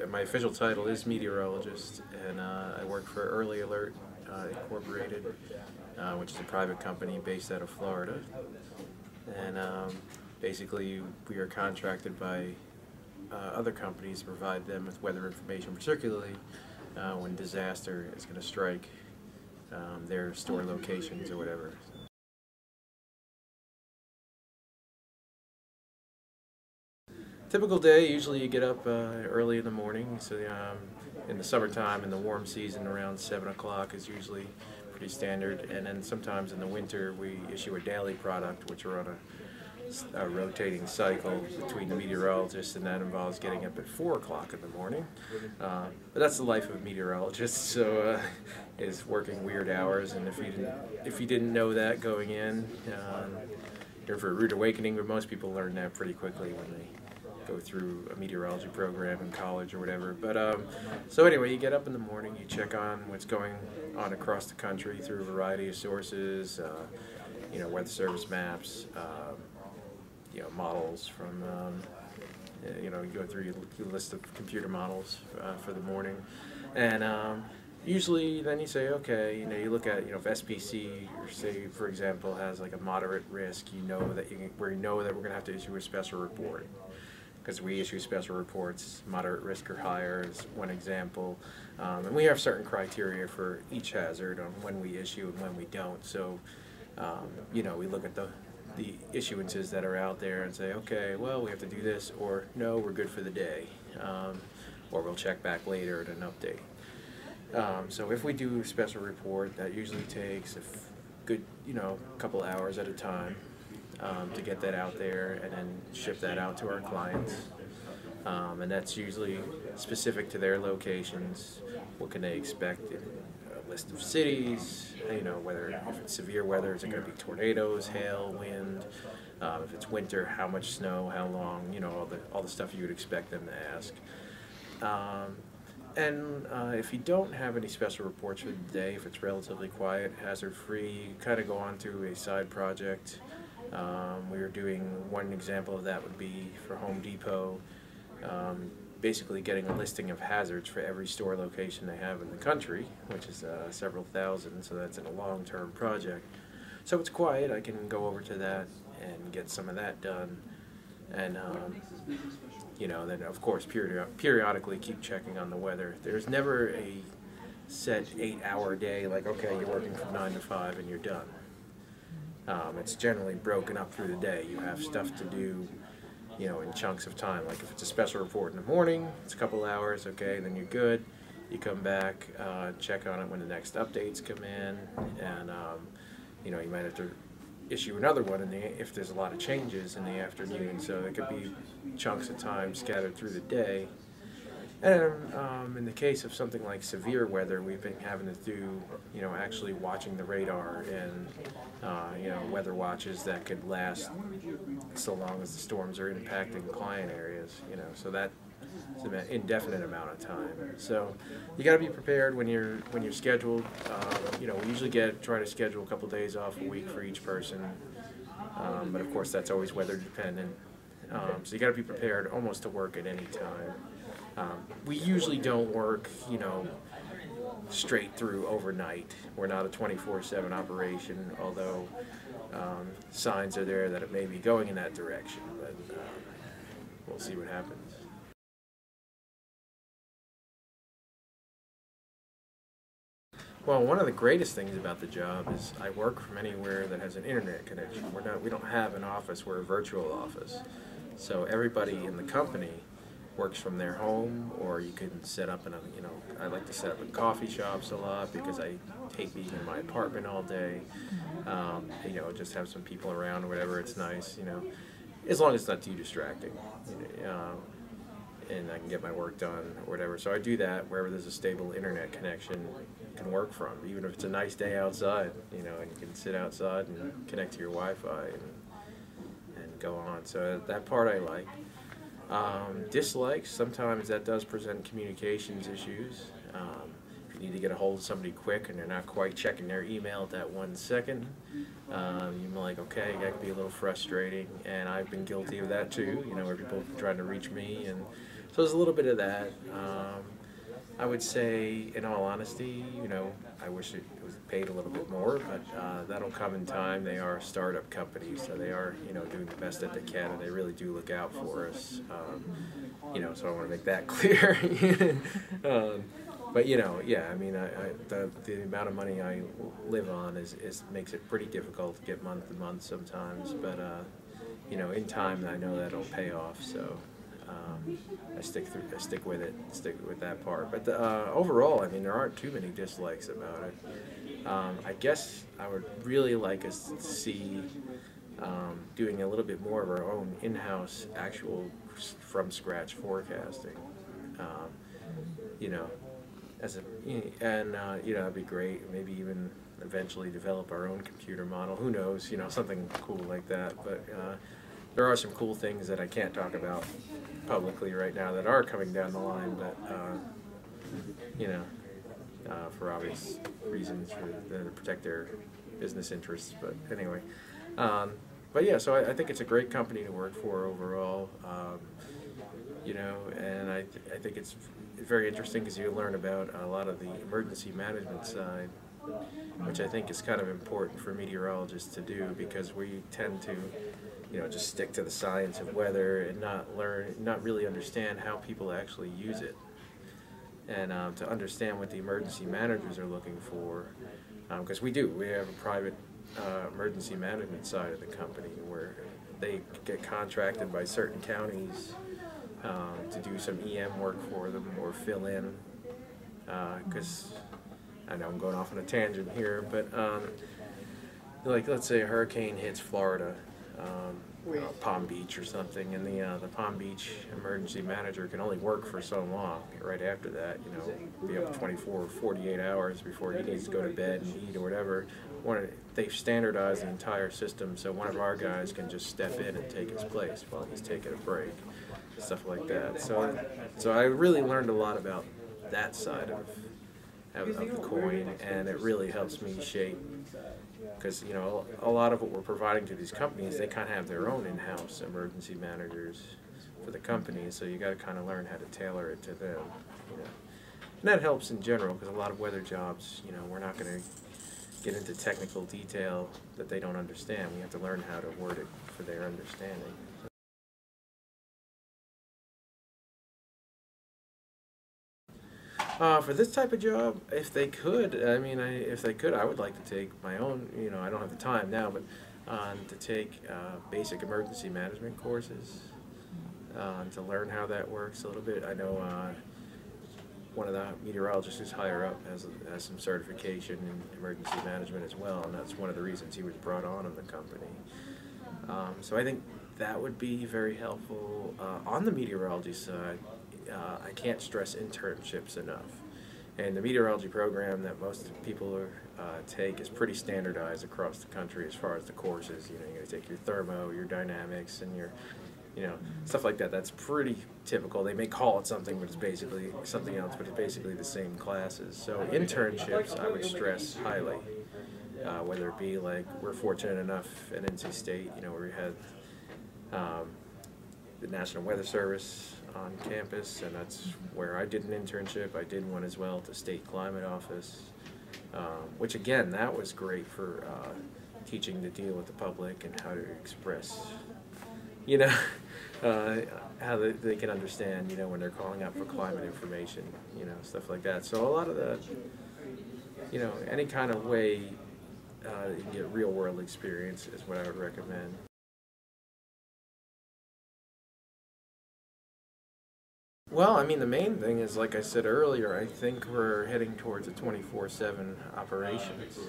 My official title is meteorologist, and I work for Early Alert Incorporated, which is a private company based out of Florida. And basically, we are contracted by other companies to provide them with weather information, particularly when disaster is going to strike their store locations or whatever. Typical day, usually you get up early in the morning, so in the summertime, in the warm season, around 7 o'clock is usually pretty standard, and then sometimes in the winter we issue a daily product, which are on a rotating cycle between the meteorologists, and that involves getting up at 4 o'clock in the morning. But that's the life of a meteorologist, so is working weird hours, and if you didn't know that going in, you're for a rude awakening, but most people learn that pretty quickly when they go through a meteorology program in college or whatever. But so anyway, you get up in the morning, you check on what's going on across the country through a variety of sources, Weather Service maps, models from, you go through your list of computer models for the morning, and usually then you say, okay, you look at, if SPC, or say, for example, has like a moderate risk, we know that we're going to have to issue a special report, because we issue special reports. Moderate risk or higher is one example, and we have certain criteria for each hazard on when we issue and when we don't. So, we look at the issuances that are out there and say, okay, well, we have to do this, or no, we're good for the day, or we'll check back later at an update. So if we do a special report, that usually takes a good, couple hours at a time to get that out there and then ship that out to our clients. And that's usually specific to their locations. What can they expect in a list of cities, whether if it's severe weather, is it going to be tornadoes, hail, wind, if it's winter, how much snow, how long, all the stuff you would expect them to ask. And if you don't have any special reports for the day, if it's relatively quiet, hazard-free, you kind of go on to a side project. We were doing, one example of that would be for Home Depot, basically getting a listing of hazards for every store location they have in the country, which is several thousand, so that's in a long-term project. So it's quiet, I can go over to that and get some of that done, and then of course periodically keep checking on the weather. There's never a set 8-hour day, like, okay, you're working from 9 to 5 and you're done. It's generally broken up through the day. You have stuff to do, in chunks of time. Like if it's a special report in the morning, it's a couple hours, okay, then you're good. You come back, check on it when the next updates come in, and you might have to issue another one if there's a lot of changes in the afternoon. So it could be chunks of time scattered through the day. And in the case of something like severe weather, we've been having to do, actually watching the radar and, weather watches that could last so long as the storms are impacting client areas, so that's an indefinite amount of time. So you got to be prepared when you're scheduled. We usually try to schedule a couple days off a week for each person, but of course that's always weather dependent. So you got to be prepared almost to work at any time. We usually don't work, straight through overnight. We're not a 24/7 operation, although signs are there that it may be going in that direction, but we'll see what happens. Well, one of the greatest things about the job is I work from anywhere that has an internet connection. We don't have an office, we're a virtual office. So everybody in the company works from their home, or you can set up I like to set up in coffee shops a lot because I hate being in my apartment all day. Just have some people around or whatever, it's nice, as long as it's not too distracting. And I can get my work done or whatever. So I do that wherever there's a stable internet connection you can work from, even if it's a nice day outside, and you can sit outside and connect to your Wi-Fi and go on. So that part I like. Dislikes, sometimes that does present communications issues. If you need to get a hold of somebody quick and they're not quite checking their email at that 1 second, you're like, okay, that can be a little frustrating, and I've been guilty of that too, where people are trying to reach me and So there's a little bit of that. I would say, in all honesty, I wish it was paid a little bit more, but that'll come in time. They are a startup company, so they are, doing the best that they can, and they really do look out for us. So I want to make that clear. But yeah, I mean, the amount of money I live on is makes it pretty difficult to get month to month sometimes. But in time, I know that'll pay off. So. I stick with that part. But overall, I mean, there aren't too many dislikes about it. I guess I would really like us to see doing a little bit more of our own in-house, actual from scratch forecasting. You know, that'd be great. Maybe even eventually develop our own computer model. Who knows? Something cool like that. But there are some cool things that I can't talk about publicly right now that are coming down the line, but for obvious reasons, to protect their business interests. But anyway, but yeah, so I think it's a great company to work for overall. And I think it's very interesting because you learn about a lot of the emergency management side, which I think is kind of important for meteorologists to do, because we tend to just stick to the science of weather and not really understand how people actually use it, and to understand what the emergency managers are looking for, because we have a private emergency management side of the company where they get contracted by certain counties to do some EM work for them or fill in, because I know I'm going off on a tangent here, but like, let's say a hurricane hits Florida, Palm Beach or something, and the Palm Beach emergency manager can only work for so long. Right after that, be up to 24 or 48 hours before he needs to go to bed and eat or whatever. They've standardized the entire system, so one of our guys can just step in and take his place while he's taking a break, stuff like that. So I really learned a lot about that side of the coin, and it really helps me shape, because a lot of what we're providing to these companies, they kind of have their own in-house emergency managers for the companies, so you got to kind of learn how to tailor it to them. And that helps in general, because a lot of weather jobs, we're not going to get into technical detail that they don't understand. We have to learn how to word it for their understanding. For this type of job, if they could, I would like to take my own, I don't have the time now, but to take basic emergency management courses, to learn how that works a little bit. I know one of the meteorologists who's higher up has some certification in emergency management as well, and that's one of the reasons he was brought on in the company. So I think that would be very helpful. On the meteorology side, I can't stress internships enough. And the meteorology program that most people take is pretty standardized across the country as far as the courses. You're going to take your thermo, your dynamics, and your, stuff like that. That's pretty typical. They may call it something, but it's basically something else, but it's basically the same classes. So internships, I would stress highly, whether it be like, we're fortunate enough at NC State, where we had the National Weather Service on campus, and that's where I did an internship. I did one as well at the State Climate Office, which again, that was great for teaching to deal with the public and how to express, how they can understand, when they're calling out for climate information, stuff like that. So a lot of the, any kind of way you can get real world experience is what I would recommend. Well, I mean, the main thing is, like I said earlier, I think we're heading towards a 24/7 operations.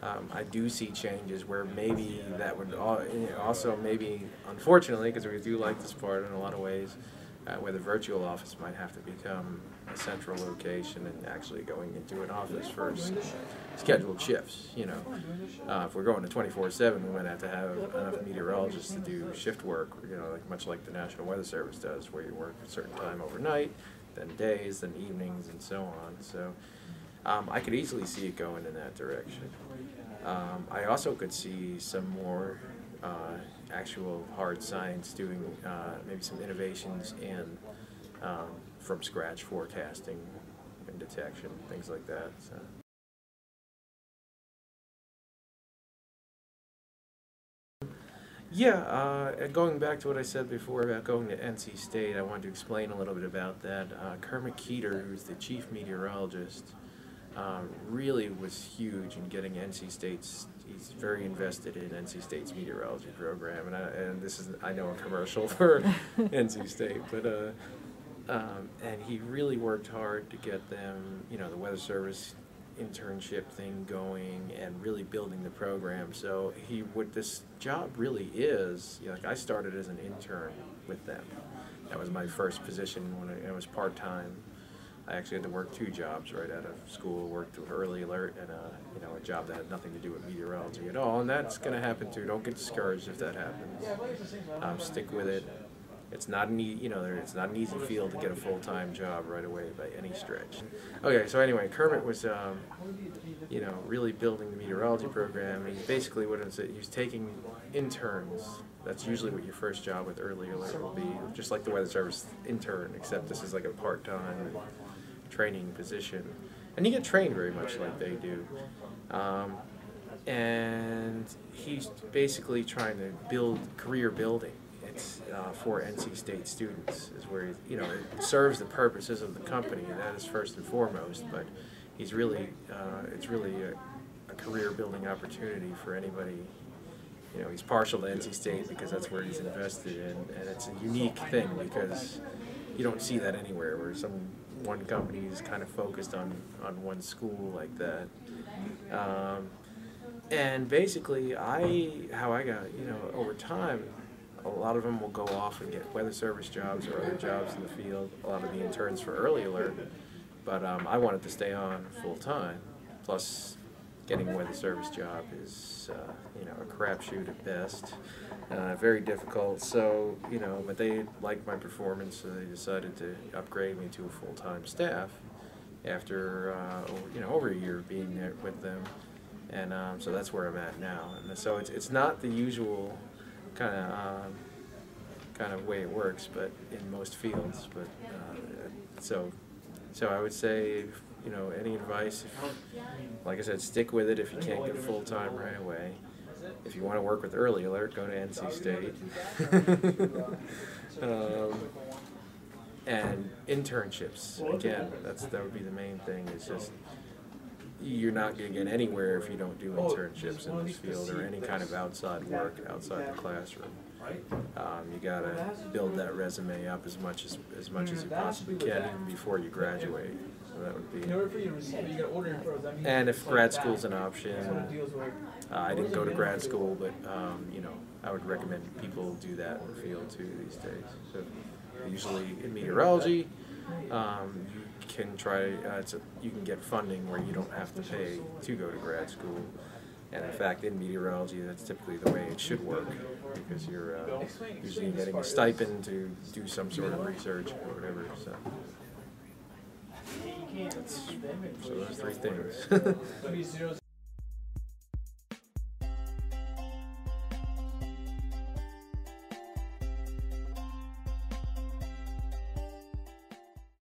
I do see changes where maybe that would also maybe, unfortunately, because we do like this part in a lot of ways, where the virtual office might have to become a central location and actually going into an office for scheduled shifts. If we're going to 24/7, we might have to have enough meteorologists to do shift work. Much like the National Weather Service does, where you work a certain time overnight, then days, then evenings, and so on. So I could easily see it going in that direction. I also could see some more actual hard science doing maybe some innovations in from scratch forecasting and detection, things like that. So. Yeah, going back to what I said before about going to NC State, I wanted to explain a little bit about that. Kermit Keeter, who's the chief meteorologist, really was huge in getting NC State's. He's very invested in NC State's meteorology program, and this is, I know, a commercial for NC State, but and he really worked hard to get them, the Weather Service internship thing going and really building the program. So what this job really is, like I started as an intern with them. That was my first position when it was part-time. I actually had to work 2 jobs right out of school, worked with early alert and a job that had nothing to do with meteorology at all, and that's going to happen too. Don't get discouraged if that happens. Stick with it. It's not an it's not an easy field to get a full-time job right away by any stretch. Okay, so anyway, Kermit was really building the meteorology program. And basically what it is, he's taking interns. That's usually what your first job with early alert will be, just like the Weather Service intern, except this is like a part-time training position. And you get trained very much like they do. And he's basically trying to build career building. It's for NC State students, is where it serves the purposes of the company. That is first and foremost, but he's really it's really a career building opportunity for anybody. He's partial to NC State because that's where he's invested in, and it's a unique thing because you don't see that anywhere, where one company is kind of focused on one school like that. And basically, how I got, over time, a lot of them will go off and get Weather Service jobs or other jobs in the field, a lot of the interns for early alert, but I wanted to stay on full time. Plus, getting a Weather Service job is, a crapshoot at best, very difficult. So, but they liked my performance, so they decided to upgrade me to a full-time staff after, over a year of being there with them, and so that's where I'm at now. And so it's not the usual kind of way it works, but in most fields. But so I would say, any advice? Like I said, stick with it if you can't get full time right away. If you want to work with early alert, go to NC State. And internships, again, that would be the main thing. It's just, you're not going to get anywhere if you don't do internships in this field or any kind of outside work outside the classroom. You got to build that resume up as much as you possibly can even before you graduate. So that would be. And if grad school's an option, I didn't go to grad school, but I would recommend people do that in the field too these days. So usually in meteorology, you can try. You can get funding where you don't have to pay to go to grad school. And in fact, in meteorology, that's typically the way it should work, because you're usually getting a stipend to do some sort of research or whatever. So those 3 things.